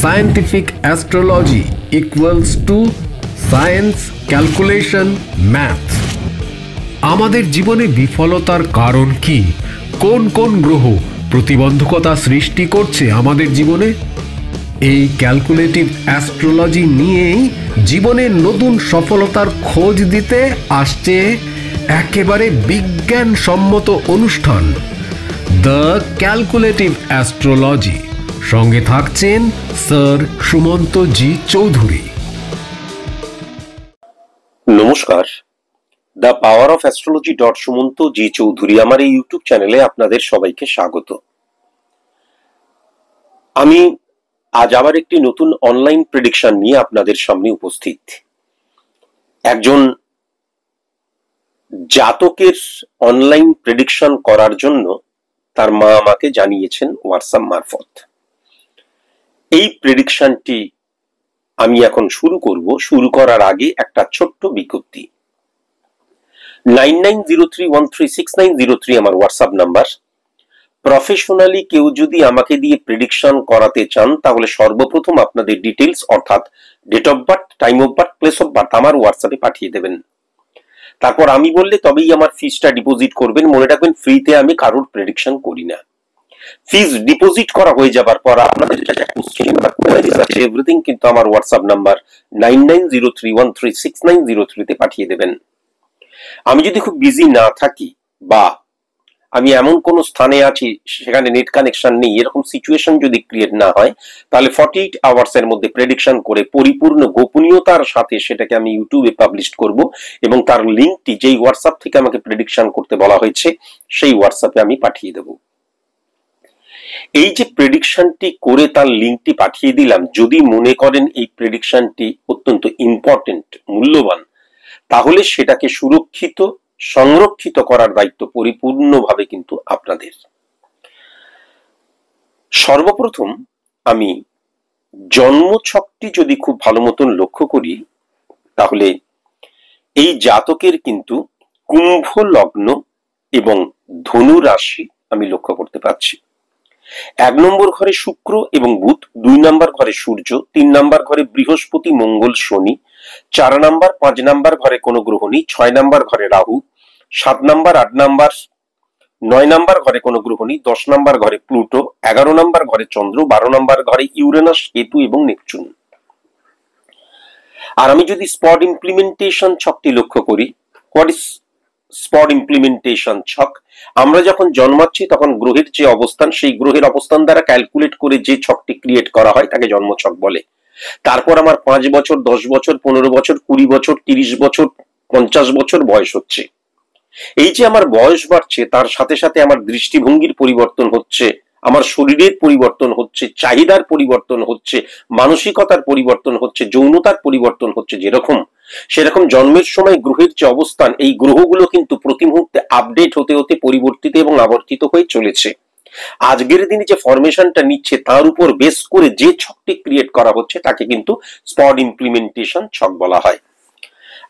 Scientific astrology equals to science, calculation, math. আমাদের জীবনে বিফলতার কারণ কি? কোন কোন গ্রহ প্রতিবন্ধকতা সৃষ্টি করছে আমাদের জীবনে? এই ক্যালকুলেটিভ অ্যাস্ট্রোলজি নিয়েই জীবনের নতুন সফলতার খোঁজ দিতে আসছে একেবারে বিজ্ঞানসম্মত অনুষ্ঠান দ্য ক্যালকুলেটিভ অ্যাস্ট্রোলজি। সঙ্গে থাকছেন স্যার সুমন্ত জি চৌধুরী। নমস্কার, the power of astrology Sumanta ji Chowdhury আমার এই ইউটিউব চ্যানেলে আপনাদের সবাইকে স্বাগত। আমি আজ আবার একটি নতুন অনলাইন প্রেডিকশন নিয়ে আপনাদের সামনে উপস্থিত। একজন জাতকের অনলাইন প্রেডিকশন করার জন্য তার মা আমাকে জানিয়েছেন হোয়াটসঅ্যাপ মারফত। এই প্রেডিকশনটি আমি এখন শুরু করব। শুরু করার আগে একটা ছোট্ট বিজ্ঞপ্তি। 9903136903 আমার হোয়াটসঅ্যাপ নাম্বার। প্রফেশনালি কেউ যদি আমাকে দিয়ে প্রেডিকশন করাতে চান তাহলে সর্বপ্রথম আপনাদের ডিটেলস অর্থাৎ date of birth, time of birth, place of birth আমার হোয়াটসঅ্যাপে পাঠিয়ে দেবেন। তারপর আমি বললে তবেই আমার ফিজটা ডিপোজিট করবেন। মনে রাখবেন, ফ্রিতে আমি কারোর প্রেডিকশন করি না। ফিজ ডিপোজিট করা হয়ে যাবার পর আপনাদের যা কোশ্চেন বা কোয়ারিজ আছে এভরিথিং কিন্তু আমার হোয়াটসঅ্যাপ নাম্বার 9903136903 তে পাঠিয়ে দেবেন। আমি যদি খুব বিজি না থাকি বা আমি এমন কোন স্থানে আছি সেখানে নেট কানেকশন নেই, এরকম সিচুয়েশন যদি ক্রিয়েট না হয়, তাহলে 48 আওয়ার্স এর মধ্যে প্রেডিকশন করে পরিপূর্ণ গোপনীয়তার সাথে সেটাকে আমি ইউটিউবে পাবলিশ করব এবং তার লিংকটি যেই হোয়াটসঅ্যাপ থেকে আমাকে প্রেডিকশন করতে বলা হয়েছে সেই হোয়াটসঅ্যাপে আমি পাঠিয়ে দেব। এই যে প্রেডিকশনটি করে তার লিংকটি পাঠিয়ে দিলাম, যদি মনে করেন এই প্রেডিকশনটি অত্যন্ত ইম্পর্টেন্ট, মূল্যবান, তাহলে সেটাকে সুরক্ষিত সংরক্ষিত করার দায়িত্ব পরিপূর্ণভাবে কিন্তু আপনাদের। সর্বপ্রথম আমি জন্মছকটি যদি খুব ভালো মতন লক্ষ্য করি তাহলে এই জাতকের কিন্তু কুম্ভ লগ্ন এবং ধনু রাশি আমি লক্ষ্য করতে পারছি। 1 নম্বর ঘরে শুক্র এবং বুধ, 2 নম্বর ঘরে সূর্য, 3 নম্বর ঘরে বৃহস্পতি, মঙ্গল, শনি, 4 নম্বর 5 নম্বর ঘরে কোনো গ্রহ নেই, 6 নম্বর ঘরে রাহু, 7 নম্বর 8 নম্বর 9 নম্বর ঘরে কোনো গ্রহ নেই, 10 নম্বর ঘরে প্লুটো, 11 নম্বর ঘরে চন্দ্র, 12 নম্বর ঘরে ইউরেনাস, কেতু এবং নেপচুন। আর আমি যদি স্পট ইমপ্লিমেন্টেশন ছকটি লক্ষ্য করি, হোয়াট ইজ স্পট ইমপ্লিমেন্টেশন ছক? আমরা যখন জন্মাচ্ছি তখন গ্রহের যে অবস্থান, সেই গ্রহের অবস্থান দ্বারা ক্যালকুলেট করে যে ছকটি ক্রিয়েট করা হয় তাকে জন্মছক বলে। তারপর আমার 5 বছর, 10 বছর, 15 বছর, 20 বছর, 30 বছর, 50 বছর বয়স হচ্ছে। এই যে আমার বয়স বাড়ছে তার সাথে সাথে আমার দৃষ্টিভঙ্গির পরিবর্তন হচ্ছে, আমার শরীরের পরিবর্তন হচ্ছে, চাহিদার পরিবর্তন হচ্ছে, মানসিকতার পরিবর্তন হচ্ছে, যৌনতার পরিবর্তন হচ্ছে। যেরকম সেরকম জন্মের সময় গ্রহের যে অবস্থান, এই গ্রহগুলো কিন্তু প্রতি মুহূর্তে আপডেট হতে হতে পরিবর্তিত এবং আবর্তিত হয়ে চলেছে। আজকের দিনে যে ফরমেশনটা নিচ্ছে তার উপর বেস করে যে ছকটি ক্রিয়েট করা হচ্ছে তাকে কিন্তু স্পট ইমপ্লিমেন্টেশন ছক বলা হয়।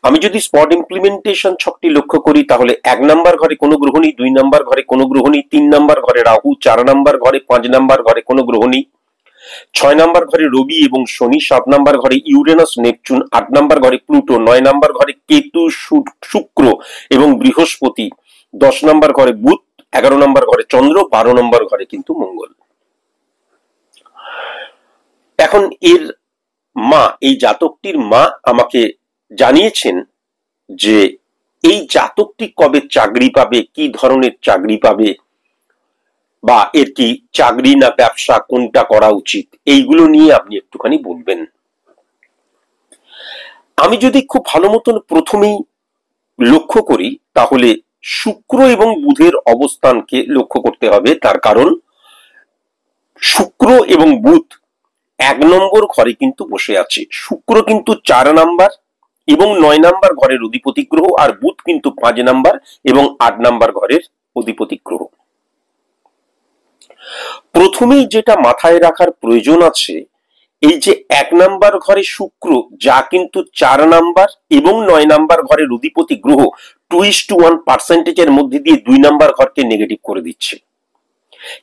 আমি যদি স্পট ইমপ্লিমেন্টেশন ছকটি লক্ষ্য করি তাহলে 1 নম্বর ঘরে কোনো গ্রহ নেই, 2 নম্বর ঘরে কোনো গ্রহ নেই, 3 নম্বর ঘরে রাহু, 4 নম্বর ঘরে, 5 নম্বর ঘরে কোনো গ্রহ নেই, 6 নম্বর ঘরে রবি এবং শনি, 7 নম্বর ঘরে ইউরেনাস, নেপচুন, 8 নম্বর ঘরে প্লুটো, 9 নম্বর ঘরে কেতু, শুক্র এবং বৃহস্পতি, 10 নম্বর ঘরে বুধ, 11 নম্বর ঘরে চন্দ্র, 12 নম্বর ঘরে কিন্তু মঙ্গল। এখন এর মা, এই জাতকটির মা আমাকে জানিয়েছেন যে এই জাতকটি কবে চাকরি পাবে, কি ধরনের চাকরি পাবে, বা এর কি চাকরি না ব্যবসা, কোনটা করা উচিত, এইগুলো নিয়ে আপনি একটুখানি বলবেন। আমি যদি খুব ভালো মতন প্রথমেই লক্ষ্য করি তাহলে শুক্র এবং বুধের অবস্থানকে লক্ষ্য করতে হবে। তার কারণ শুক্র এবং বুধ 1 নম্বর ঘরে কিন্তু বসে আছে। শুক্র কিন্তু 4 নম্বর এবং 9 নম্বর ঘরের অধিপতি গ্রহ, আর বুধ কিন্তু 5 নম্বর এবং 8 নম্বর ঘরের অধিপতি গ্রহ। প্রথমেই যেটা মাথায় রাখার প্রয়োজন আছে, এই যে 1 নম্বর ঘরে শুক্র, যা কিন্তু 4 নম্বর এবং 9 নম্বর ঘরের অধিপতি গ্রহ, 2:1 পার্সেন্টেজের মধ্যে দিয়ে 2 নম্বর ঘরকে নেগেটিভ করে দিচ্ছে।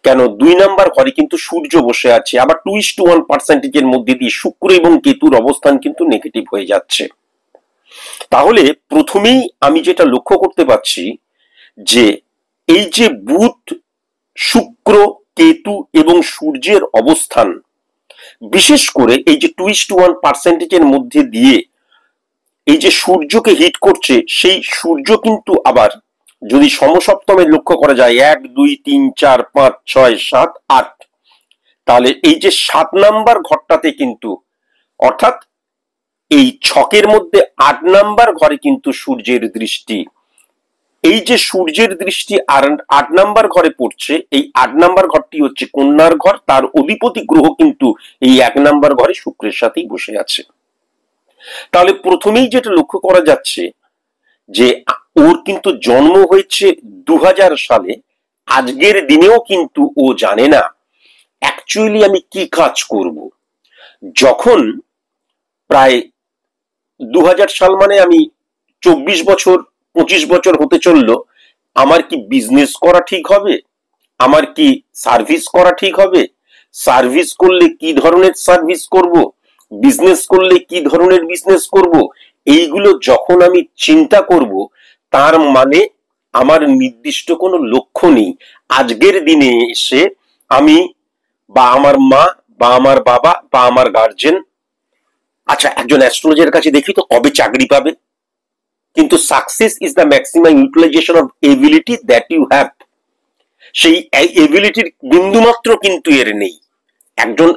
কেন 2 নাম্বার ঘরে কিন্তু সূর্য বসে আছে, আবার 2:1% মধ্যে দিয়ে শুক্র এবং কেতুর অবস্থান কিন্তু নেগেটিভ হয়ে যাচ্ছে। তাহলে প্রথমেই আমি যেটা লক্ষ্য করতে পারছি যে এই যে বুধ, শুক্র, কেতু এবং সূর্যের অবস্থান, বিশেষ করে এই যে 2:1% মধ্যে দিয়ে এই যে সূর্যকে হিট করছে, সেই সূর্য কিন্তু আবার যদি সমসপ্তমে লক্ষ্য করা যায় 1 2 3 4 5 6 7 8, তাহলে এই যে 7 নাম্বার ঘরটাতে কিন্তু, অর্থাৎ এই ছকের মধ্যে 8 নাম্বার ঘরে কিন্তু সূর্যের দৃষ্টি। এই যে সূর্যের দৃষ্টি 8 নাম্বার ঘরে পড়ছে, এই 8 নাম্বার ঘরটি হচ্ছে কন্যার ঘর, তার অধিপতি গ্রহ কিন্তু এই 1 নাম্বার ঘরে শুক্রের সাথেই বসে আছে। তাহলে প্রথমেই যেটা লক্ষ্য করা যাচ্ছে যে ওর কিন্তু জন্ম হয়েছে 2000 সালে, আজকের দিনেও কিন্তু ও জানে না অ্যাকচুয়ালি আমি কি কাজ করব। যখন প্রায় 2000 সাল মানে আমি 24 বছর 25 বছর হতে চললো, আমার কি বিজনেস করা ঠিক হবে, আমার কি সার্ভিস করা ঠিক হবে, সার্ভিস করলে কি ধরনের সার্ভিস করব, বিজনেস করলে কি ধরনের বিজনেস করব, এইগুলো যখন আমি চিন্তা করব, তার মানে আমার নির্দিষ্ট কোনো লক্ষ্য নেই। আজকের দিনে এসে আমি বা আমার মা বা আমার বাবা বা আমার গার্জেন, আচ্ছা একজন অ্যাস্ট্রোলজারের কাছে দেখি তো কবে চাকরি পাবে, কিন্তু success is the maximum utilization of ability that you have. সেই এবিলিটির বিন্দুমাত্র কিন্তু এর নেই। একজন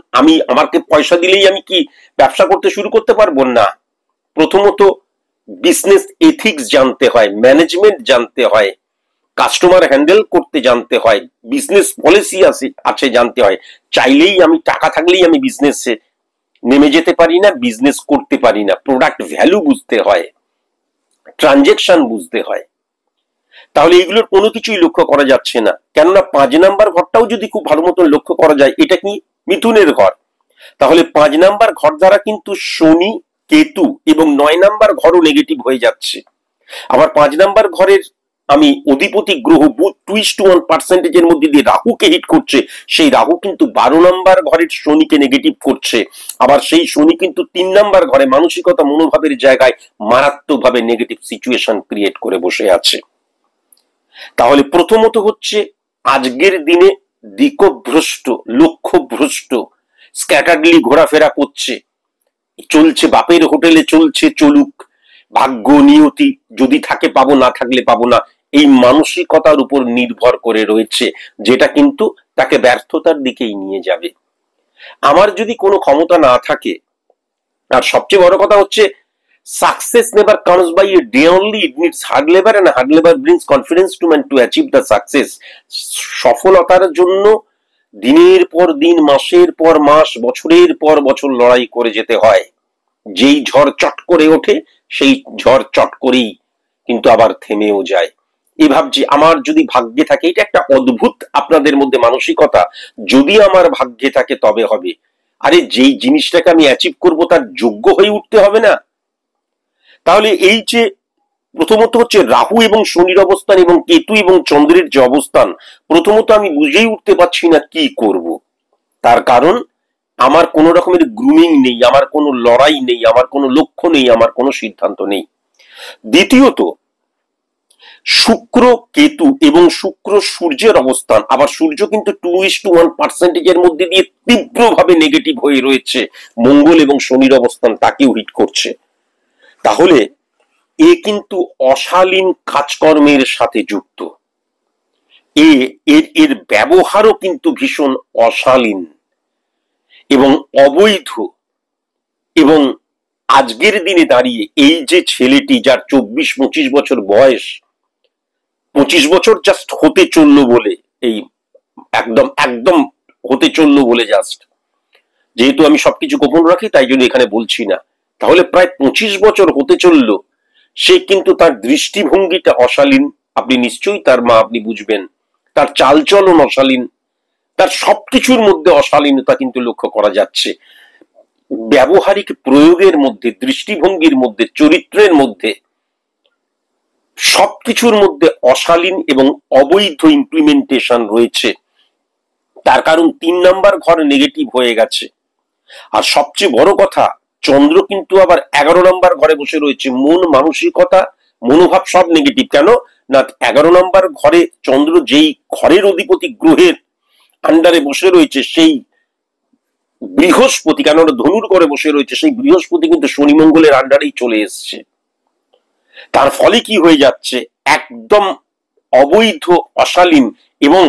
আমাকে পয়সা দিলেই আমি কি ব্যবসা করতে শুরু করতে পারবো না। প্রথমত বিজনেস এথিক্স জানতে হয়, ম্যানেজমেন্ট জানতে হয়, কাস্টমার হ্যান্ডেল করতে জানতে হয়, বিজনেস পলিসি আছে জানতে হয়। চাইলেই আমি, টাকা থাকলেই আমি বিজনেসে নেমে যেতে পারি না, বিজনেস করতে পারি না। প্রোডাক্ট ভ্যালু বুঝতে হয়, ট্রানজেকশন বুঝতে হয়। তাহলে এগুলোর কোনো কিছুই লক্ষ্য করা যাচ্ছে না। কেননা 5 নাম্বার ঘরটাও যদি খুব ভালো মতো লক্ষ্য করা যায়, এটা কি মিথুনের ঘর, তাহলে 5 নাম্বার ঘর দ্বারা কিন্তু শনি, কেতু এবং 9 নাম্বার ঘরও নেগেটিভ হয়ে যাচ্ছে। আবার 5 নাম্বার ঘরের আমি অধিপতি গ্রহ বুধ 2:1% মধ্যে দিয়ে রাহুকে হিট করছে, সেই রাহু কিন্তু 12 নাম্বার ঘরের শনিকে নেগেটিভ করছে। আবার সেই শনি কিন্তু 3 নাম্বার ঘরে মানসিকতা মনোভাবের জায়গায় মারাত্মকভাবে নেগেটিভ সিচুয়েশন ক্রিয়েট করে বসে আছে। তাহলে প্রথমত হচ্ছে আজকের দিনে দিকভ্রষ্ট, লক্ষ্যভ্রষ্ট, স্ক্যাটারলি ঘোরাফেরা করছে, চলছে বাপের হোটেলে চলছে, চলুক, ভাগ্য নিয়তি, যদি থাকে পাবো, না থাকলে পাবো না, এই মানসিকতার উপর নির্ভর করে রয়েছে, যেটা কিন্তু তাকে ব্যর্থতার দিকেই নিয়ে যাবে। আমার যদি কোনো ক্ষমতা না থাকে, আর সবচেয়ে বড় কথা হচ্ছে success never comes by a day only, it needs hard labor and hard labor brings confidence to man to achieve the success. সফলতার জন্য দিনের পর দিন, মাসের পর মাস, বছরের পর বছর লড়াই করে যেতে হয়। যেই ঝড় চট করে ওঠে, সেই ঝড় চট করেই কিন্তু আবার থেমেও যায়। এই ভাবছি আমার যদি ভাগ্যে থাকে, এটা একটা অদ্ভুত আপনাদের মধ্যে মানসিকতা, যদি আমার ভাগ্যে থাকে তবে হবে। আরে যেই জিনিসটাকে আমি অ্যাচিভ করব তার যোগ্য হয়ে উঠতে হবে না? তাহলে এই যে প্রথমত হচ্ছে রাহু এবং শনির অবস্থান এবং কেতু এবং চন্দ্রের যে অবস্থান, প্রথমত আমি বুঝেই উঠতে পারছি না কি করব। তার কারণ আমার কোনো রকমের গ্রুমিং নেই, আমার কোনো লড়াই নেই, আমার কোনো লক্ষ্য নেই, আমার কোনো সিদ্ধান্ত নেই। দ্বিতীয়ত শুক্র, কেতু এবং শুক্র সূর্যের অবস্থান, আবার সূর্য কিন্তু 2:1% মধ্যে দিয়ে তীব্রভাবে নেগেটিভ হয়ে রয়েছে। মঙ্গল এবং শনির অবস্থান তাকেও হিট করছে। তাহলে এ কিন্তু অশালীন কাজকর্মের সাথে যুক্ত, এর ব্যবহারও কিন্তু ভীষণ অশালীন এবং অবৈধ। এবং আজকের দিনে দাঁড়িয়ে এই যে ছেলেটি, যার 24-25 বছর বয়স, 25 বছর জাস্ট হতে চললো বলে, এই একদম একদম হতে চললো বলে, জাস্ট যেহেতু আমি সবকিছু গোপন রাখি তাই জন্য এখানে বলছি না, তাহলে প্রায় 25 বছর হতে চললো, সে কিন্তু তার দৃষ্টিভঙ্গিটা অশালীন। আপনি নিশ্চয়ই তার মা, আপনি বুঝবেন, তার চালচলন অশালীন, তার সবকিছুর মধ্যে অশালীনতা কিন্তু লক্ষ্য করা যাচ্ছে। ব্যবহারিক প্রয়োগের মধ্যে, দৃষ্টিভঙ্গির মধ্যে, চরিত্রের মধ্যে, সবকিছুর মধ্যে অশালীন এবং অবৈধ ইমপ্লিমেন্টেশন রয়েছে। তার কারণ 3 নাম্বার ঘর নেগেটিভ হয়ে গেছে। আর সবচেয়ে বড় কথা, চন্দ্র কিন্তু আবার 11 নাম্বার ঘরে বসে রয়েছে। মন, মানসিকতা, মনোভাব সব নেগেটিভ। কেন না 11 নাম্বার ঘরে চন্দ্র যেই ঘরের অধিপতি গ্রহের আন্ডারে বসে রয়েছে, সেই বৃহস্পতি, কেন ধনুর ঘরে বসে রয়েছে, সেই বৃহস্পতি কিন্তু শনি মঙ্গলের আন্ডারেই চলে এসছে। তার ফলে কি হয়ে যাচ্ছে, একদম অবৈধ, অশালীন, এবং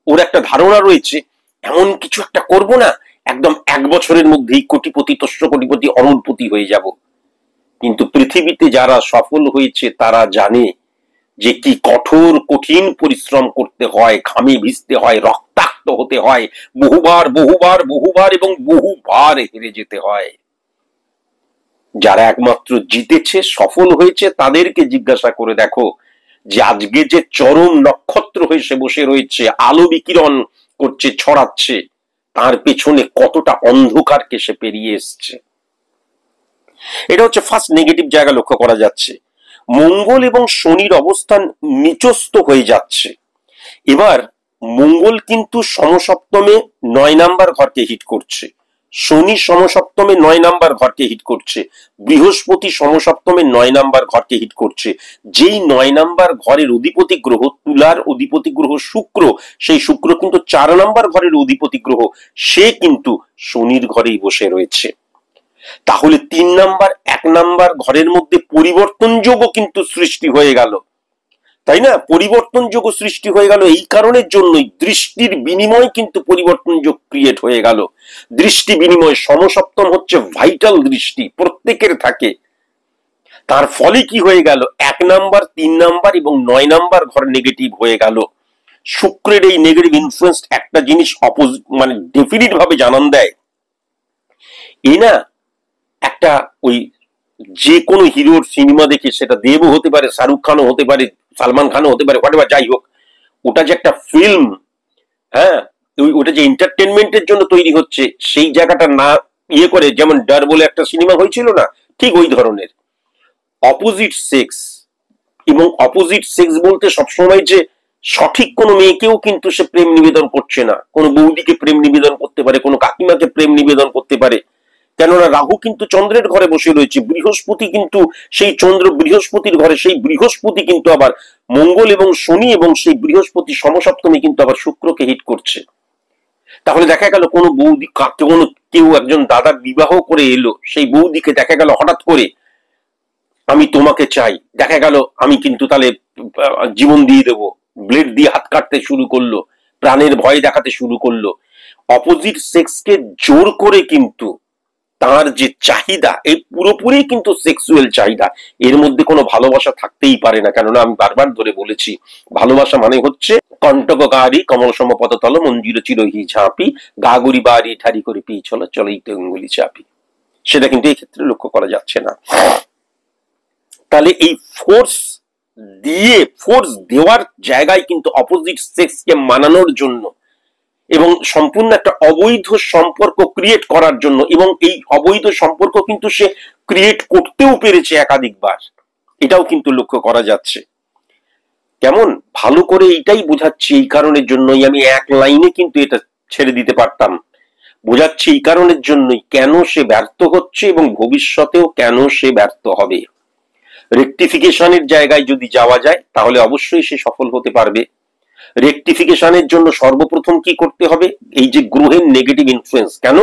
ওর একটা ধারণা রয়েছে এমন কিছু একটা করব না, একদম 1 বছরের মধ্যেই কোটিপতি, তস্য কোটিপতি, অরুণপতি হয়ে যাব। কিন্তু পৃথিবীতে যারা সফল হয়েছে তারা জানে যে কি কঠোর কঠিন পরিশ্রম করতে হয়, ঘামে ভিজতে হয়, রক্তাক্ত হতে হয়, বহুবার বহুবার বহুবার এবং বহুবার হেরে যেতে হয়। যারা একমাত্র জিতেছে, সফল হয়েছে, তাদেরকে জিজ্ঞাসা করে দেখো যে আজকে যে চরম নক্ষত্র হয়ে সে বসে রয়েছে, আলো বিকিরণ করছে, ছড়াচ্ছে, তার পেছনে কতটা অন্ধকারকে সে পেরিয়ে এসছে। এটা হচ্ছে ফার্স্ট নেগেটিভ জায়গা লক্ষ্য করা যাচ্ছে। মঙ্গল এবং শনির অবস্থান নিচস্থ হয়ে যাচ্ছে। এবার মঙ্গল কিন্তু সমসপ্তমে 9 নাম্বার ঘরকে হিট করছে, শনি সমসপ্তমে 9 নাম্বার ঘরকে হিট করছে, বৃহস্পতি সমসপ্তমে 9 নাম্বার ঘরকে হিট করছে। যেই 9 নাম্বার ঘরের অধিপতি গ্রহ, তুলার অধিপতি গ্রহ শুক্র, সেই শুক্র কিন্তু 4 নাম্বার ঘরের অধিপতি গ্রহ, সে কিন্তু শনির ঘরেই বসে রয়েছে। তাহলে 3 নাম্বার 1 নাম্বার ঘরের মধ্যে পরিবর্তন যোগও কিন্তু সৃষ্টি হয়ে গেল, তাই না? পরিবর্তন যোগ সৃষ্টি হয়ে গেল এই কারণের জন্যই দৃষ্টির বিনিময় কিন্তু পরিবর্তন যোগ ক্রিয়েট হয়ে গেল। দৃষ্টি বিনিময়, সমসপ্তম হচ্ছে ভাইটাল দৃষ্টি, প্রত্যেকের থাকে। তার ফলে কি হয়ে গেল, 1 নাম্বার 3 নাম্বার এবং 9 নাম্বার ঘর নেগেটিভ হয়ে গেল। শুক্রের এই নেগেটিভ ইনফ্লুয়েন্স একটা জিনিস মানে ডেফিনিট ভাবে জানান দেয়, এই না একটা ওই যে কোনো হিরোর সিনেমা দেখে, সেটা দেবও হতে পারে, শাহরুখ খানও হতে পারে, সালমান খানও হতে পারে, হোয়াটএভার, যাই হোক, ওটা যে একটা ফিল্ম, হ্যাঁ, ওটা যে এন্টারটেনমেন্টের জন্য তৈরি হচ্ছে, সেই জায়গাটা না ইয়ে করে, যেমন ডার বলে একটা সিনেমা হয়েছিল না, ঠিক ওই ধরনের। অপোজিট সেক্স, এবং অপোজিট সেক্স বলতে সবসময় যে সঠিক কোনো মেয়েকেও কিন্তু সে প্রেম নিবেদন করছে না, কোনো বৌদিকে প্রেম নিবেদন করতে পারে, কোনো কাকিমাকে প্রেম নিবেদন করতে পারে। কেননা রাহু কিন্তু চন্দ্রের ঘরে বসে রয়েছে, বৃহস্পতি কিন্তু সেই চন্দ্র বৃহস্পতির ঘরে, সেই বৃহস্পতি কিন্তু আবার মঙ্গল এবং শনি এবং সেই বৃহস্পতি সমসপ্তমী কিন্তু আবার শুক্রকে হিট করছে। তাহলে দেখা গেল কোনো বৌদি, কোনো কেউ একজন দাদার বিবাহ করে এলো, সেই বৌদিকে দেখা গেল হঠাৎ করে আমি তোমাকে চাই, দেখা গেল আমি কিন্তু তাহলে জীবন দিয়ে দেবো, ব্লেড দিয়ে হাত কাটতে শুরু করলো, প্রাণের ভয় দেখাতে শুরু করলো। অপোজিট সেক্সকে জোর করে কিন্তু তার যে চাহিদা, এই পুরোপুরি কিন্তু সেক্সুয়াল চাহিদা, এর মধ্যে কোনো ভালোবাসা থাকতেই পারে না। কেননা আমি বারবার ধরে বলেছি, ভালোবাসা মানে হচ্ছে কণ্টককারী কমল সমপতল মঞ্জির চিরহি ঝাঁপি গাগুরি বাড়ি ঠারি করে পিয়ে চলো চলেইতে অঙ্গুলি চাপি, সেটা কিন্তু এই ক্ষেত্রে লক্ষ্য করা যাচ্ছে না। তাহলে এই ফোর্স দেওয়ার জায়গায় কিন্তু অপোজিট সেক্সকে মানানোর জন্য এবং সম্পূর্ণ একটা অবৈধ সম্পর্ক ক্রিয়েট করার জন্য, এবং এই অবৈধ সম্পর্ক কিন্তু সে ক্রিয়েট করতেও পেরেছে একাধিকবার, এটাও কিন্তু লক্ষ্য করা যাচ্ছে। কেমন ভালো করে এইটাই বোঝাচ্ছি, এই কারণের জন্যই আমি এক লাইনে কিন্তু এটা ছেড়ে দিতে পারতাম। বোঝাচ্ছি এই কারণের জন্যই কেন সে ব্যর্থ হচ্ছে এবং ভবিষ্যতেও কেন সে ব্যর্থ হবে। রেকটিফিকেশনের জায়গায় যদি যাওয়া যায় তাহলে অবশ্যই সে সফল হতে পারবে। রেকটিফিকেশনের জন্য সর্বপ্রথম কি করতে হবে, এই যে গ্রহের নেগেটিভ ইনফ্লুয়েন্স, কেন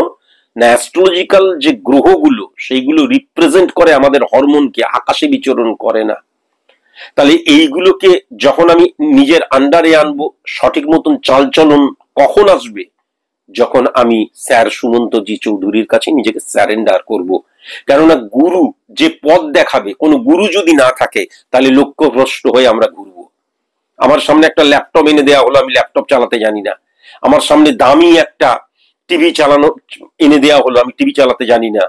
না অ্যাস্ট্রোলজিক্যাল যে গ্রহগুলো সেইগুলো রিপ্রেজেন্ট করে আমাদের হরমোনকে, আকাশে বিচরণ করে না। তাহলে এইগুলোকে যখন আমি নিজের আন্ডারে আনবো, সঠিক মতন চালচলন কখন আসবে, যখন আমি স্যার সুমন্ত জি চৌধুরীর কাছে নিজেকে স্যারেন্ডার করব। কেননা গুরু যে পথ দেখাবে, কোনো গুরু যদি না থাকে তাহলে লক্ষ্যভ্রষ্ট হয়ে আমরা ঘুরবো। আমার সামনে একটা ল্যাপটপ এনে দেওয়া হলো, আমি ল্যাপটপ চালাতে জানি না। আমার সামনে দামি একটা টিভি এনে দেওয়া হলো, আমি টিভি চালাতে জানি না।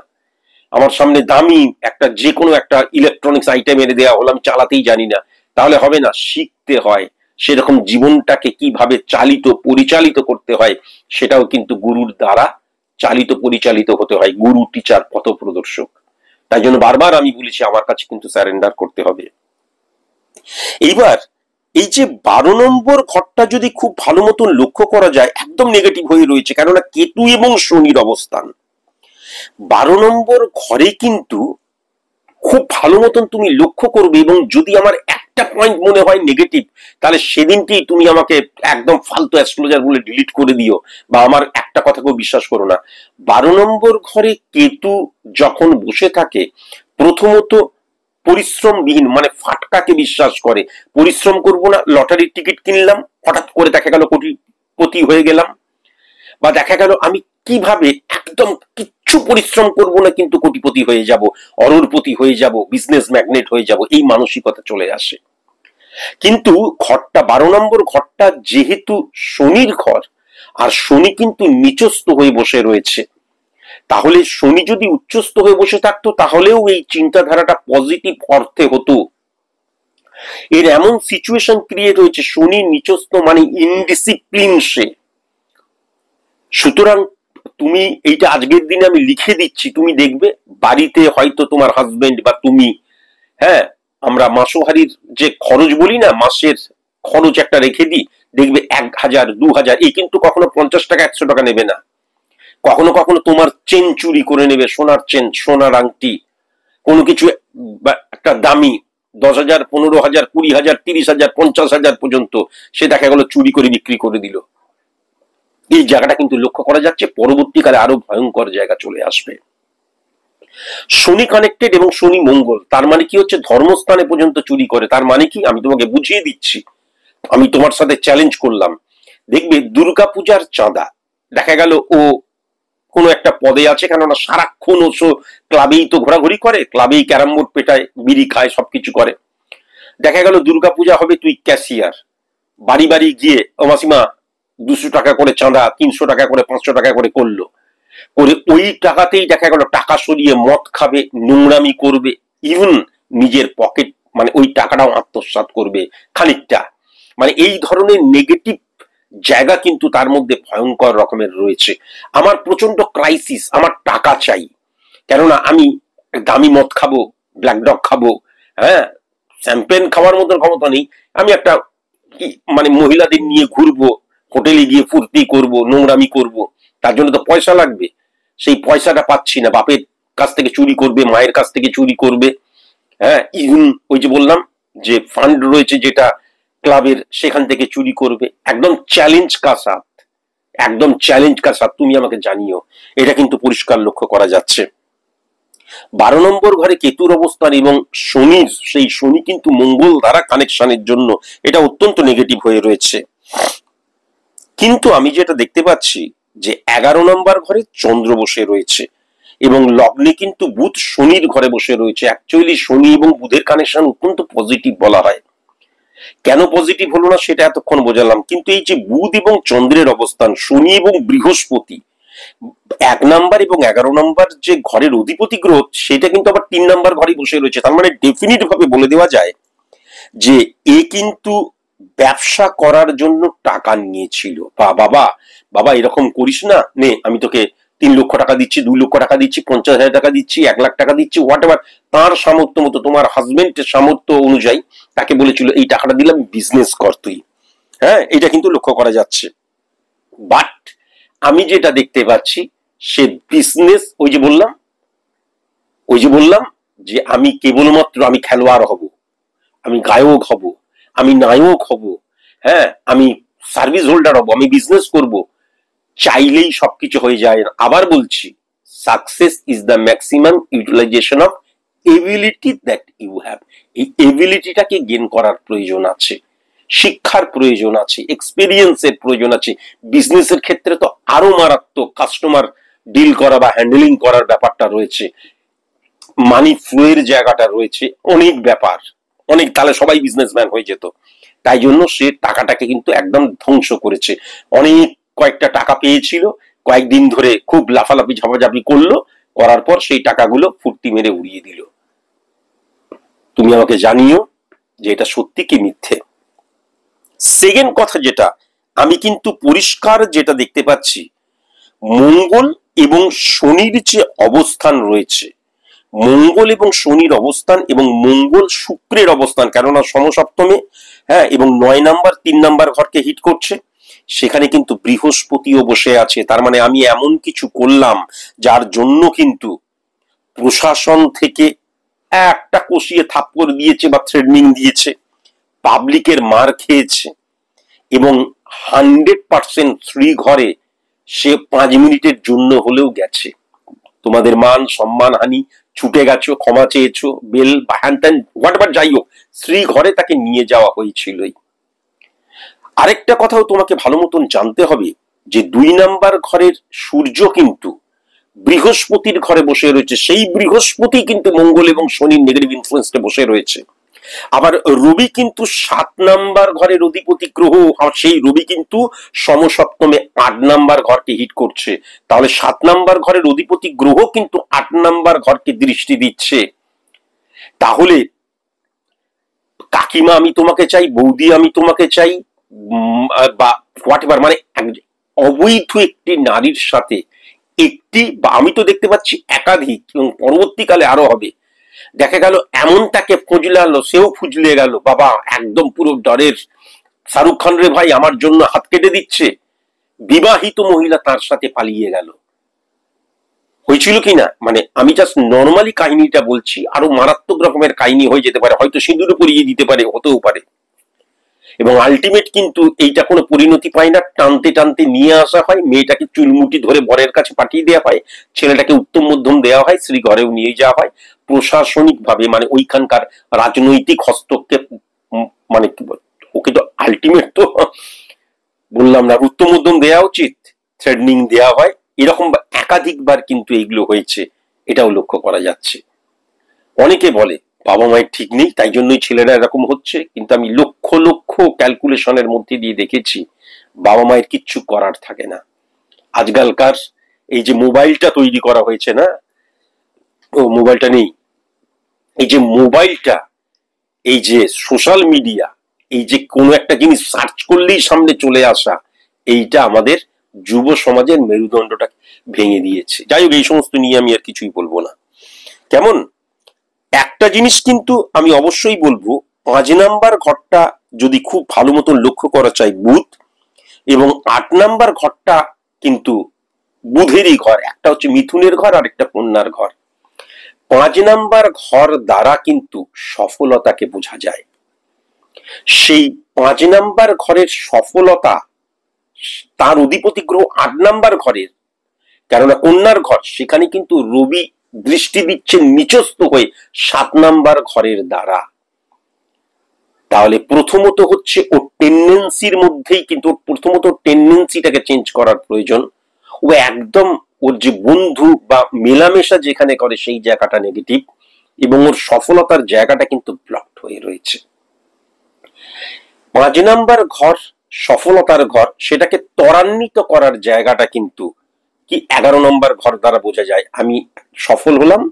আমার সামনে দামি একটা যে কোনো একটা ইলেকট্রনিক্স আইটেম এনে দেওয়া হলো, আমি চালাতেই জানি না। তাহলে হবে না, শিখতে হয়। সেরকম জীবনটাকে কিভাবে পরিচালিত করতে হয়, সেটাও কিন্তু গুরুর দ্বারা চালিত পরিচালিত হতে হয়। গুরু টিচার পথ প্রদর্শক। তাই জন্য বারবার আমি বলেছি আমার কাছে কিন্তু স্যারেন্ডার করতে হবে। এইবার এই যে 12 নম্বর ঘরটা যদি খুব ভালো মতন লক্ষ্য করা যায়, একদম নেগেটিভ হয়ে রয়েছে, কেননা কেতু এবং শনির অবস্থান 12 নম্বর ঘরে। কিন্তু খুব ভালো মতন তুমি লক্ষ্য করবে, এবং যদি আমার একটা পয়েন্ট মনে হয় নেগেটিভ, তাহলে সেদিনকেই তুমি আমাকে একদম ফালতু অ্যাস্ট্রোলজার বলে ডিলিট করে দিও, বা আমার একটা কথাকেও বিশ্বাস করো না। 12 নম্বর ঘরে কেতু যখন বসে থাকে, প্রথমত পরিশ্রমবিহীন, মানে ফাটকাকে বিশ্বাস করে। পরিশ্রম করব না, লটারির টিকিট কিনলাম, হঠাৎ করে দেখা গেল কোটিপতি হয়ে গেলাম, বা দেখা গেল আমি কিভাবে একদম কিচ্ছু পরিশ্রম করব না কিন্তু কোটিপতি হয়ে যাব, অরোরপতি হয়ে যাব, বিজনেস ম্যাগনেট হয়ে যাব, এই মানসিকতা চলে আসে। কিন্তু ঘরটা 12 নম্বর ঘরটা যেহেতু শনির ঘর, আর শনি কিন্তু নিচস্থ হয়ে বসে রয়েছে, তাহলে শনি যদি উচ্চস্থ হয়ে বসে থাকতো তাহলেও এই চিন্তাধারাটা পজিটিভ অর্থে হতো। এর এমন সিচুয়েশন ক্রিয়েট হয়েছে, শনি নিচস্থ মানে ইনডিসিপ্লিন সে। সুতরাং তুমি এইটা আজকের দিনে আমি লিখে দিচ্ছি, তুমি দেখবে বাড়িতে হয়তো তোমার হাজবেন্ড বা তুমি, হ্যাঁ, আমরা মাসোহারির যে খরচ বলি না, মাসের খরচ একটা রেখে দিই, দেখবে 1000 2000, এই কিন্তু কখনো 50 টাকা 100 টাকা নেবে না। কখনো কখনো তোমার চেন চুরি করে নেবে, সোনার চেন, সোনার আংটি, কোনো কিছু একটা দামি 10,000 15,000 20,000 30,000 50,000 পর্যন্ত সে দেখা গেল চুরি করে বিক্রি করে দিল। এই জায়গাটা কিন্তু লক্ষ্য করা যাচ্ছে, পরবর্তীকালে আরো ভয়ঙ্কর জায়গা চলে আসবে। শনি কানেক্টেড এবং শনি মঙ্গল, তার মানে কি হচ্ছে ধর্মস্থানে পর্যন্ত চুরি করে। তার মানে কি আমি তোমাকে বুঝিয়ে দিচ্ছি, আমি তোমার সাথে চ্যালেঞ্জ করলাম। দেখবে দুর্গাপূজার চাঁদা, দেখা গেল ও কোনো একটা পদে আছে, কেননা সারাক্ষণ ও ক্লাবেই তো ঘোরাঘুরি করে, ক্লাবেই ক্যারাম বোর্ড পেটায়, বিড়ি খায়, সবকিছু করে। দেখা গেল দুর্গাপূজা হবে, তুই ক্যাশিয়ার, বাড়ি বাড়ি গিয়ে ও মাসিমা 200 টাকা করে চাঁদা, 300 টাকা করে, 500 টাকা করে করলো, করে ওই টাকাতেই দেখা গেল টাকা সরিয়ে মদ খাবে, নোংরামি করবে, ইভেন নিজের পকেট মানে ওই টাকাটাও আত্মসাৎ করবে খানিকটা। মানে এই ধরনের নেগেটিভ জায়গা কিন্তু তার মধ্যে ভয়ঙ্কর রকমের রয়েছে। আমার প্রচন্ড ক্রাইসিস, আমার টাকা চাই, কেননা আমি দামি মদ খাবো, ব্ল্যাক ডগ খাবো, হ্যাঁ, শ্যাম্পেন খাওয়ার মতো ক্ষমতা নেই, আমি একটা মানে মহিলাদের নিয়ে ঘুরবো, হোটেলে গিয়ে ফুর্তি করব, নোংরামি করব, তার জন্য তো পয়সা লাগবে। সেই পয়সাটা পাচ্ছি না, বাপের কাছ থেকে চুরি করবে, মায়ের কাছ থেকে চুরি করবে, হ্যাঁ, ইভেন ওই যে বললাম যে ফান্ড রয়েছে যেটা ক্লাবের, সেখান থেকে চুরি করবে। একদম চ্যালেঞ্জ কা সাথ, একদম চ্যালেঞ্জ কা সাথ, তুমি আমাকে জানিও। এটা কিন্তু পরিষ্কার লক্ষ্য করা যাচ্ছে। 12 নম্বর ঘরে কেতুর অবস্থান এবং শনির, সেই শনি কিন্তু মঙ্গল দ্বারা কানেকশনের জন্য এটা অত্যন্ত নেগেটিভ হয়ে রয়েছে। কিন্তু আমি যেটা দেখতে পাচ্ছি যে 11 নম্বর ঘরে চন্দ্র বসে রয়েছে, এবং লগ্নে কিন্তু বুধ শনির ঘরে বসে রয়েছে। অ্যাকচুয়ালি শনি এবং বুধের কানেকশন অত্যন্ত পজিটিভ বলা হয়। কেন পজিটিভ হলো না সেটা এতক্ষণ বোঝালাম, কিন্তু এই যে বুধ এবং চন্দ্রের অবস্থান, শনি এবং বৃহস্পতি 1 নম্বর এবং 11 নম্বর যে ঘরের অধিপতি গ্রহ, সেটা কিন্তু আবার 3 নম্বর ঘরে বসে রয়েছে। তার মানে ডেফিনিট ভাবে বলে দেওয়া যায় যে এ কিন্তু ব্যবসা করার জন্য টাকা নিয়েছিল। বা বাবা বাবা এরকম করিস না, নে আমি তোকে 3 লক্ষ টাকা দিচ্ছি, 2 লক্ষ টাকা দিচ্ছি, 50,000 টাকা দিচ্ছি, 1 লাখ টাকা দিচ্ছি, হোয়াট এভার, তার সামর্থ্য মতো, তোমার হাজবেন্ডের সামর্থ্য অনুযায়ী তাকে বলেছিল এই টাকাটা দিলাম, বিজনেস কর তুই। হ্যাঁ, এটা কিন্তু লক্ষ্য করা যাচ্ছে। বাট আমি যেটা দেখতে পাচ্ছি, সে বিজনেস, ওই যে বললাম যে আমি কেবলমাত্র আমি খেলোয়াড় হব, আমি গায়ক হব, আমি নায়ক হব, হ্যাঁ, আমি সার্ভিস হোল্ডার হব, আমি বিজনেস করব, চাইলেই সবকিছু হয়ে যায় না। আবার বলছি, success is the maximum utilization of ability that you have. এই এবিলিটিটাকে গেইন করার প্রয়োজন আছে, শিক্ষার প্রয়োজন আছে, এক্সপেরিয়েন্সের প্রয়োজন আছে। বিজনেসের ক্ষেত্রে তো আরো মারাত্মক, কাস্টমার ডিল করা বা হ্যান্ডেলিং করার ব্যাপারটা রয়েছে, মানি ফ্লোয়ের জায়গাটা রয়েছে, অনেক ব্যাপার, অনেক, তাহলে সবাই বিজনেসম্যান হয়ে যেত। তাই জন্য সে টাকাটাকে কিন্তু একদম ধ্বংস করেছে। অনেক কয়েকটা টাকা পেয়েছিল, কয়েকদিন ধরে খুব লাফালাফি ঝাপাঝাপি করলো, করার পর সেই টাকাগুলো ফুর্তি মেরে উড়িয়ে দিল। তুমি আমাকে জানিও যে এটা সত্যি কি মিথ্যে। সেকেন্ড কথা যেটা আমি কিন্তু পরিষ্কার যেটা দেখতে পাচ্ছি, মঙ্গল এবং শনির যে অবস্থান রয়েছে, মঙ্গল এবং শনির অবস্থান এবং মঙ্গল শুক্রের অবস্থান, কেননা সমসপ্তমে হ্যাঁ, এবং 9 নাম্বার 3 নাম্বার ঘরকে হিট করছে, সেখানে কিন্তু বৃহস্পতিও বসে আছে। তার মানে আমি এমন কিছু করলাম যার জন্য কিন্তু প্রশাসন থেকে একটা কষিয়ে থাপ্পড় দিয়েছে বা থ্রেডনিং দিয়েছে, পাবলিকের মার খেয়েছে, এবং 100% শ্রী ঘরে সে 5 মিনিটের জন্য হলেও গেছে। তোমাদের মান সম্মান হানি, ছুটে গেছো, ক্ষমা চেয়েছো, বেল বা হ্যান ত্যান হোয়াট এভার, যাই হোক, শ্রী ঘরে তাকে নিয়ে যাওয়া হয়েছিলই। আরেকটা কথাও তোমাকে ভালো মতন জানতে হবে যে 2 নাম্বার ঘরের সূর্য কিন্তু বৃহস্পতির ঘরে বসে রয়েছে। সেই বৃহস্পতি কিন্তু মঙ্গল এবং শনির নেগেটিভ ইনফ্লুয়েন্সে বসে রয়েছে। আবার রবি কিন্তু 7 নাম্বার ঘরের অধিপতি গ্রহ, আর সেই রবি কিন্তু সমসপ্তমে 8 নাম্বার ঘরকে হিট করছে। তাহলে 7 নাম্বার ঘরের অধিপতি গ্রহ কিন্তু 8 নাম্বার ঘরকে দৃষ্টি দিচ্ছে। তাহলে কাকিমা আমি তোমাকে চাই, বৌদি আমি তোমাকে চাই, বা হোয়াট এভার, মানে অবৈধ একটি নারীর সাথে একটি, বা আমি তো দেখতে পাচ্ছি একাধিক, এবং পরবর্তীকালে আরো হবে, দেখা গেল এমন তাকে ফুজলালো, সেও ফুজলে গেল, বাবা একদম পুরো ডরের, শাহরুখ খান রে ভাই আমার জন্য হাত কেটে দিচ্ছে, বিবাহিত মহিলা তার সাথে পালিয়ে গেল। হয়েছিল কিনা, মানে আমি জাস্ট নর্মালি কাহিনীটা বলছি, আরো মারাত্মক রকমের কাহিনী হয়ে যেতে পারে, হয়তো সিঁদুরে পরিয়ে দিতে পারে, হতেও পারে। এবং আলটিমেট কিন্তু এইটা কোনো পরিণতি পায় না, টানতে টানতে নিয়ে আসা হয়, মেয়েটাকে চুলমুটি ধরে বরের কাছে পাঠিয়ে দেওয়া হয়, ছেলেটাকে উত্তম মধ্যম দেওয়া হয়, শ্রী ঘরেও নিয়ে যাওয়া হয় প্রশাসনিক ভাবে, মানে ওইখানকার রাজনৈতিক হস্তক্ষেপ, মানে কি বল, ওকে তো আলটিমেট তো বললাম না, উত্তম মধ্যম দেওয়া উচিত, থ্রেডনিং দেওয়া হয়, এরকম একাধিকবার কিন্তু এইগুলো হয়েছে, এটাও লক্ষ্য করা যাচ্ছে। অনেকে বলে বাবা মায়ের ঠিক নেই, তাই জন্যই ছেলেরা এরকম হচ্ছে, কিন্তু আমি লক্ষ লক্ষ ক্যালকুলেশনের মধ্যে দিয়ে দেখেছি বাবা মায়ের কিচ্ছু করার থাকে না। আজকালকার এই যে মোবাইলটা তৈরি করা হয়েছে না, ও মোবাইলটা নেই, এই যে মোবাইলটা, এই যে সোশ্যাল মিডিয়া, এই যে কোনো একটা জিনিস সার্চ করলেই সামনে চলে আসা, এইটা আমাদের যুব সমাজের মেরুদণ্ডটা ভেঙে দিয়েছে। যাই হোক, এই সমস্ত নিয়ে আমি আর কিছুই বলবো না। কেমন, একটা জিনিস কিন্তু আমি অবশ্যই বলবো, 5 নাম্বার ঘরটা যদি খুব ভালো মতন লক্ষ্য করা চাই বুধ, এবং 8 নাম্বার ঘরটা কিন্তু বুধেরই ঘর, একটা হচ্ছে মিথুনের ঘর আর একটা কন্যার ঘর। 5 নাম্বার ঘর দ্বারা কিন্তু সফলতাকে বোঝা যায়। সেই 5 নাম্বার ঘরের সফলতা, তার অধিপতি গ্রহ 8 নাম্বার ঘরের, কেননা কন্যার ঘর, সেখানে কিন্তু রবি দৃষ্টি দিচ্ছে নিচস্থ হয়ে 7 নাম্বার ঘরের দ্বারা। তাহলে প্রথমত হচ্ছে ওর টেন্ডেন্সির মধ্যেই কিন্তু, প্রথমত টেন্ডেন্সিটাকে চেঞ্জ করার প্রয়োজন। ও একদম ওর যে বন্ধু বা মেলামেশা যেখানে করে সেই জায়গাটা নেগেটিভ, এবং ওর সফলতার জায়গাটা কিন্তু ব্লকড হয়ে রয়েছে। 5 নাম্বার ঘর সফলতার ঘর, সেটাকে ত্বরান্বিত করার জায়গাটা কিন্তু কি 11 নম্বর ঘর দ্বারা বোঝা যায়। আমি সফল হলাম,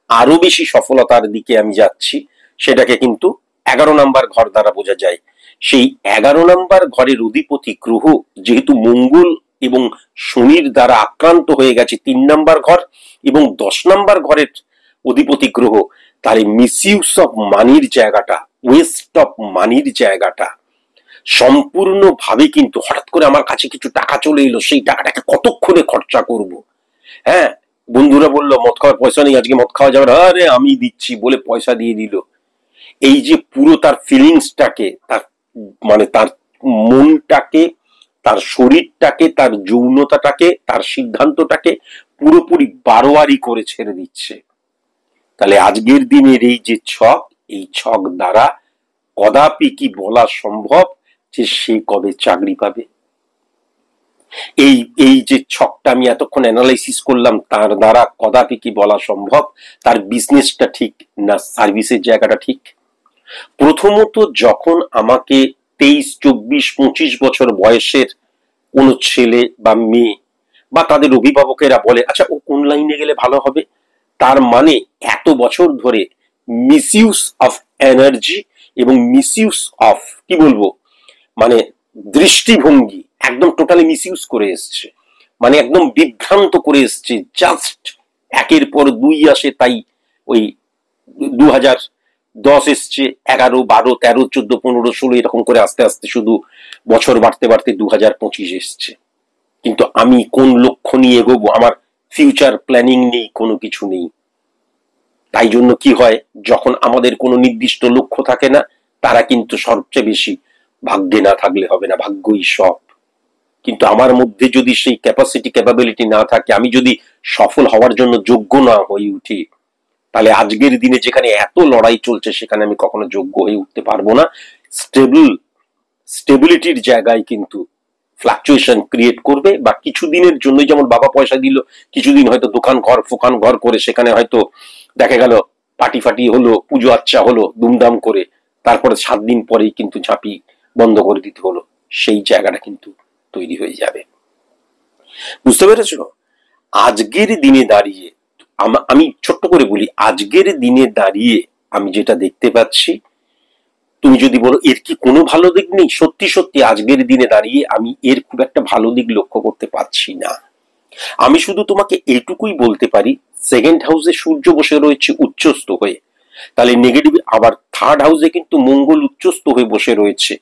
আরো বেশি সফলতার দিকে আমি যাচ্ছি, সেটাকে কিন্তু 11 নম্বর ঘর দ্বারা বোঝা যায়। সেই 11 নম্বর ঘরের অধিপতি গ্রহ যেহেতু মঙ্গল এবং শনির দ্বারা আক্রান্ত হয়ে গেছে 3 নম্বর ঘর, এবং 10 নম্বর ঘরের অধিপতি গ্রহ, তাহলে মিসইউজ অফ মানির জায়গাটা, ওয়েস্ট অফ মানির জায়গাটা সম্পূর্ণভাবে কিন্তু, হঠাৎ করে আমার কাছে কিছু টাকা চলে এলো, সেই টাকাটাকে কতক্ষণে খরচা করব, হ্যাঁ, বন্ধুরা বললো মদ খাওয়ার পয়সা নেই, আজকে মদ খাওয়া যাবে, আরে আমি দিচ্ছি বলে পয়সা দিয়ে দিল। এই যে পুরো তার ফিলিংসটাকে, তার মানে তার মনটাকে, তার শরীরটাকে, তার যৌনতাটাকে, তার সিদ্ধান্তটাকে পুরোপুরি বারোয়ারি করে ছেড়ে দিচ্ছে। তাহলে আজকের দিনের এই যে ছক, এই ছক দ্বারা কদাপি কি বলা সম্ভব যে সে কবে চাকরি পাবে? এই এই যে ছকটা আমি এতক্ষণ অ্যানালাইসিস করলাম, তার দ্বারা কদাপি কি বলা সম্ভব তার বিজনেসটা ঠিক না সার্ভিসের জায়গাটা ঠিক? প্রথমত, যখন আমাকে 23, 24, 25 বছর বয়সের কোনো ছেলে বা মেয়ে বা তাদের অভিভাবকেরা বলে আচ্ছা ও কোন লাইনে গেলে ভালো হবে, তার মানে এত বছর ধরে মিসইউজ অফ এনার্জি এবং মিসইউজ অফ কি বলবো, মানে দৃষ্টিভঙ্গি একদম টোটালি মিসইউজ করে এসছে, মানে একদম বিভ্রান্ত করে এসছে। জাস্ট একের পর দুই আসে, তাই ওই 10 এসছে, 11, 12, 13, 14, 15, 16 এরকম করে আস্তে আস্তে শুধু বছর বাড়তে বাড়তে 2025 এসছে। কিন্তু আমি কোন লক্ষ্য নিয়ে এগোবো, আমার ফিউচার প্ল্যানিং নেই, কোনো কিছু নেই। তাই জন্য কি হয়, যখন আমাদের কোনো নির্দিষ্ট লক্ষ্য থাকে না, তারা কিন্তু সবচেয়ে বেশি ভাগ্যে না থাকলে হবে না, ভাগ্যই সব। কিন্তু আমার মধ্যে যদি সেই ক্যাপাসিটি ক্যাপাবিলিটি না থাকে, আমি যদি সফল হওয়ার জন্য যোগ্য না হয়ে উঠি, তাহলে আজকের দিনে যেখানে এত লড়াই চলছে সেখানে আমি কখনো যোগ্য হয়ে উঠতে পারবো না। স্টেবিলিটির জায়গায় কিন্তু ফ্লাকচুয়েশন ক্রিয়েট করবে, বা কিছুদিনের জন্য, যেমন বাবা পয়সা দিল, কিছুদিন হয়তো ফোকান ঘর করে সেখানে হয়তো দেখা গেল পার্টি ফাটি হলো, পুজো আচ্চা হলো দুমদাম করে, তারপরে 7 দিন পরেই কিন্তু ঝাঁপি বন্ধ করে দিতে হলো, সেই জায়গাটা কিন্তু তৈরি হয়ে যাবে। বুঝতে পেরেছ? আজকের দিনে দাঁড়িয়ে আমি ছোট্ট করে বলি, আজকের দিনে দাঁড়িয়ে আমি যেটা দেখতে পাচ্ছি, তুমি যদি বলো এর কি কোনো ভালো দিক নেই, সত্যি সত্যি আজকের দিনে দাঁড়িয়ে আমি এর খুব একটা ভালো দিক লক্ষ্য করতে পারছি না। আমি শুধু তোমাকে এইটুকুই বলতে পারি, সেকেন্ড হাউসে সূর্য বসে রয়েছে উচ্চস্থ হয়ে, তাহলে নেগেটিভ। আবার থার্ড হাউসে কিন্তু মঙ্গল উচ্চস্থ হয়ে বসে রয়েছে।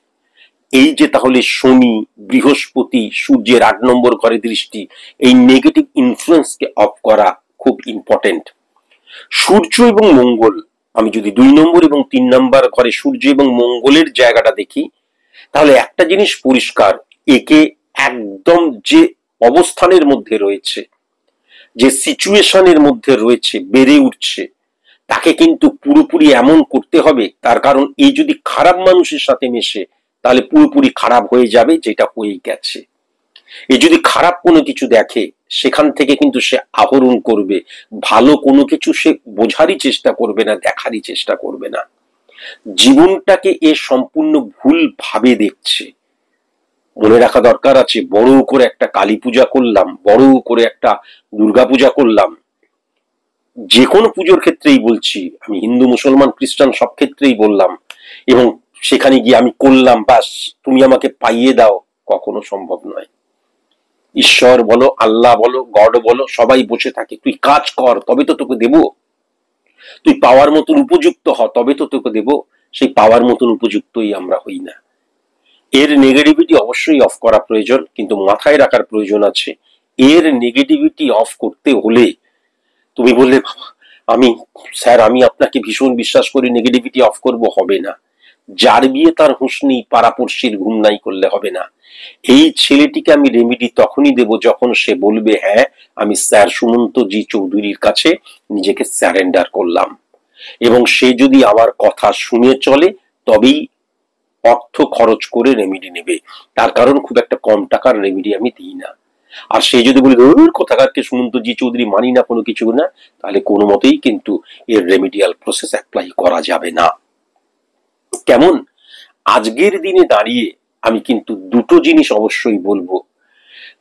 এই যে তাহলে শনি, বৃহস্পতি, সূর্যের 8 নম্বর ঘরে দৃষ্টি, এই নেগেটিভ ইনফ্লুয়েন্সকে অফ করা খুব ইম্পর্টেন্ট। সূর্য এবং মঙ্গল, আমি যদি 2 নম্বর এবং 3 নম্বর ঘরে সূর্য এবং মঙ্গলের জায়গাটা দেখি, তাহলে একটা জিনিস পরিষ্কার, একে একদম যে অবস্থানের মধ্যে রয়েছে, যে সিচুয়েশনের মধ্যে রয়েছে, বেড়ে উঠছে, তাকে কিন্তু পুরোপুরি এমন করতে হবে। তার কারণ এই যদি খারাপ মানুষের সাথে মেশে, তাহলে পুরোপুরি খারাপ হয়ে যাবে, যেটা হয়ে গেছে। এই যদি খারাপ কোনো কিছু দেখে, সেখান থেকে কিন্তু সে আহরণ করবে, ভালো কোনো কিছু সে বোঝারই চেষ্টা করবে না, দেখারই চেষ্টা করবে না। জীবনটাকে এ সম্পূর্ণ ভুল ভাবে দেখছে। মনে রাখা দরকার আছে, বড় করে একটা কালী পূজা করলাম, বড় করে একটা দুর্গা পূজা করলাম, যে কোনো পুজোর ক্ষেত্রেই বলছি, আমি হিন্দু মুসলমান খ্রিস্টান সব ক্ষেত্রেই বললাম, এবং সেখানে গিয়ে আমি করলাম, বাস তুমি আমাকে পাইয়ে দাও, কখনো সম্ভব নয়। ঈশ্বর বলো, আল্লাহ বলো, গড বলো, সবাই বসে থাকে, তুই কাজ কর তবে তো তোকে দেব, তুই পাওয়ার মতন উপযুক্ত হ তবে তো তোকে দেব। সেই পাওয়ার মতন উপযুক্তই আমরা হই না। এর নেগেটিভিটি অবশ্যই অফ করা প্রয়োজন, কিন্তু মাথায় রাখার প্রয়োজন আছে, এর নেগেটিভিটি অফ করতে হলে তুমি বললে আমি স্যার আমি আপনাকে ভীষণ বিশ্বাস করি, নেগেটিভিটি অফ করব, হবে না। যার বিয়ে তার হুঁশ নেই, পাড়াপড়শির ঘুম নাই করলে হবে না। এই ছেলেটিকে আমি রেমেডি তখনই দেব যখন সে বলবে, হ্যাঁ আমি স্যার সুমন্ত জি চৌধুরীর কাছে নিজেকে স্যারেন্ডার করলাম, এবং সে যদি আমার কথা শুনে চলে তবেই অর্থ খরচ করে রেমেডি নেবে। তার কারণ খুব একটা কম টাকার রেমেডি আমি দিই না। আর সে যদি বলে কোথাকারকে সুমন্ত জি চৌধুরী মানি না, কোনো কিছু না, তাহলে কোনো মতেই কিন্তু এর রেমেডিয়াল প্রসেস অ্যাপ্লাই করা যাবে না। কেমন? আজকের দিনে দাঁড়িয়ে আমি কিন্তু দুটো জিনিস অবশ্যই বলবো,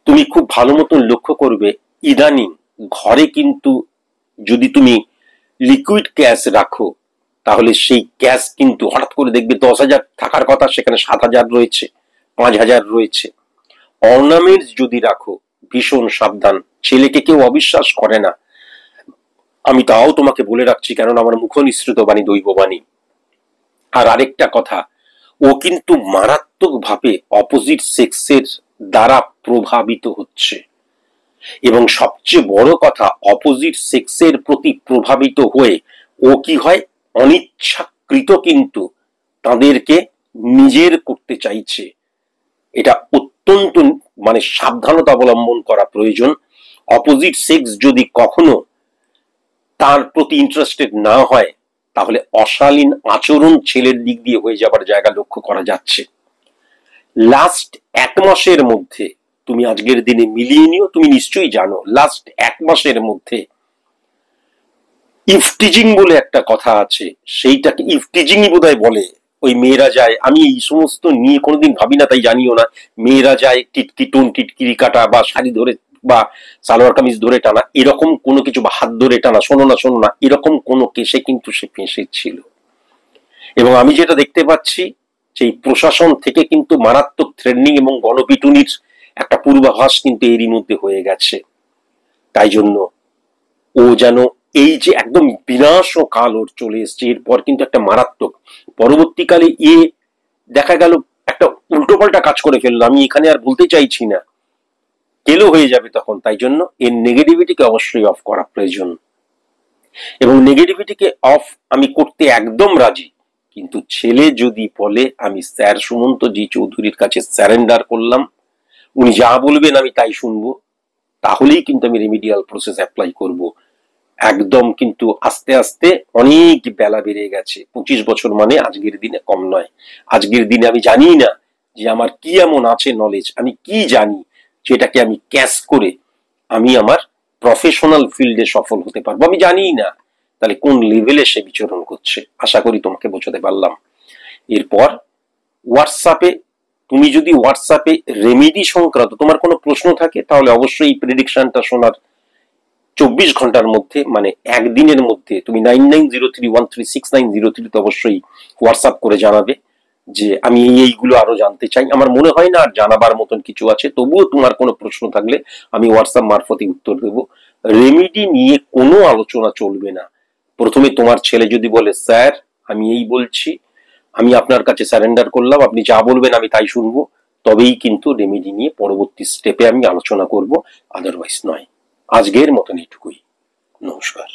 তুমি খুব ভালো মতন লক্ষ্য করবে, ইদানিং ঘরে কিন্তু যদি তুমি লিকুইড ক্যাশ রাখো, তাহলে সেই ক্যাশ কিন্তু হঠাৎ করে দেখবে 10,000 থাকার কথা, সেখানে 7,000 রয়েছে, 5,000 রয়েছে। অর্নামেন্টস যদি রাখো, ভীষণ সাবধান, ছেলেকে কেউ অবিশ্বাস করে না, আমি তাও তোমাকে বলে রাখছি, কারণ আমার মুখ নিঃসৃত বাণী দৈববাণী। আর আরেকটা কথা, ও কিন্তু মারাত্মক ভাবে অপোজিট সেক্সের দ্বারা প্রভাবিত হচ্ছে, এবং সবচেয়ে বড় কথা, অপোজিট সেক্সের প্রতি প্রভাবিত হয়ে ও কি হয়, অনিচ্ছাকৃত কিন্তু তাদেরকে নিজের করতে চাইছে। এটা অত্যন্ত সাবধানতা অবলম্বন করা প্রয়োজন। অপোজিট সেক্স যদি কখনো তার প্রতি ইন্টারেস্টেড না হয়, তাহলে অশালীন আচরণ ছেলের দিক দিয়ে হয়ে যাবার জায়গা লক্ষ্য করা যাচ্ছে। লাস্ট 1 মাসের মধ্যে তুমি আজকের দিনে মিলিয়ে নিও, তুমি নিশ্চয়ই জানো লাস্ট 1 মাসের মধ্যে ইফটিজিং বলে একটা কথা আছে, সেইটাকে ইফটিজিংই বোধহয় বলে। ওই মেয়েরা যায়, আমি এই সমস্ত নিয়ে কোনোদিন ভাবি না, তাই জানিও না, মেয়েরা যায় টিটকিরি কাটা, বা শাড়ি ধরে বা সালোয়ার কামিজ ধরে টানা, এরকম কোনো কিছু, বা হাত ধরে টানা, শোনো না, এরকম কোনো কেসে কিন্তু সে ফেঁসেছিল। এবং আমি যেটা দেখতে পাচ্ছি, সেই প্রশাসন থেকে কিন্তু মারাত্মক থ্রেটনিং এবং গণপিটুনির একটা পূর্বাভাস কিন্তু এরই মধ্যে হয়ে গেছে। তাই জন্য ও যেন এই যে একদম বিনাশকাল ওর চলে এসছে, এরপর কিন্তু একটা মারাত্মক পরবর্তীকালে দেখা গেল একটা উল্টোপাল্টা কাজ করে ফেললো, আমি এখানে আর বলতে চাইছি না, কেলো হয়ে যাবে তখন। তাই জন্য এর নেগেটিভিটিকে অবশ্যই অফ করা প্রয়োজন, এবং নেগেটিভিটিকে অফ আমি করতে একদম রাজি। কিন্তু ছেলে যদি বলে আমি স্যার সুমন্ত জি চৌধুরীর কাছে স্যারেন্ডার করলাম, উনি যা বলবেন আমি তাই শুনবো, তাহলেই কিন্তু আমি রেমিডিয়াল প্রসেস অ্যাপ্লাই করব। একদম কিন্তু আস্তে আস্তে অনেক বেলা বেড়ে গেছে, 25 বছর মানে আজকের দিনে কম নয়। আজকের দিনে আমি জানি না যে আমার কি এমন আছে নলেজ, আমি কি জানি যেটাকে আমি ক্যাশ করে আমি আমার প্রফেশনাল ফিল্ডে সফল হতে পারবো, আমি জানি না। তাহলে কোন লেভেলে সে বিচরণ করছে, আশা করি তোমাকে বোঝাতে পারলাম। এরপর হোয়াটসঅ্যাপে, তুমি যদি হোয়াটসঅ্যাপে রেমেডি সংক্রান্ত তোমার কোনো প্রশ্ন থাকে, তাহলে অবশ্যই এই প্রেডিকশনটা শোনার 24 ঘন্টার মধ্যে, মানে একদিনের মধ্যে তুমি 9903136903 অবশ্যই হোয়াটসঅ্যাপ করে জানাবে যে আমি এইগুলো আরো জানতে চাই। আমার মনে হয় না আর জানাবার মতন কিছু আছে, তবুও তোমার কোনো প্রশ্ন থাকলে আমি হোয়াটসঅ্যাপ মারফতে উত্তর দেবো। রেমেডি নিয়ে কোনো আলোচনা চলবে না। প্রথমে তোমার ছেলে যদি বলে স্যার আমি এই বলছি, আমি আপনার কাছে স্যারেন্ডার করলাম, আপনি যা বলবেন আমি তাই শুনবো, তবেই কিন্তু রেমেডি নিয়ে পরবর্তী স্টেপে আমি আলোচনা করব, আদারওয়াইজ নয়। আজকের মতন এইটুকুই। নমস্কার।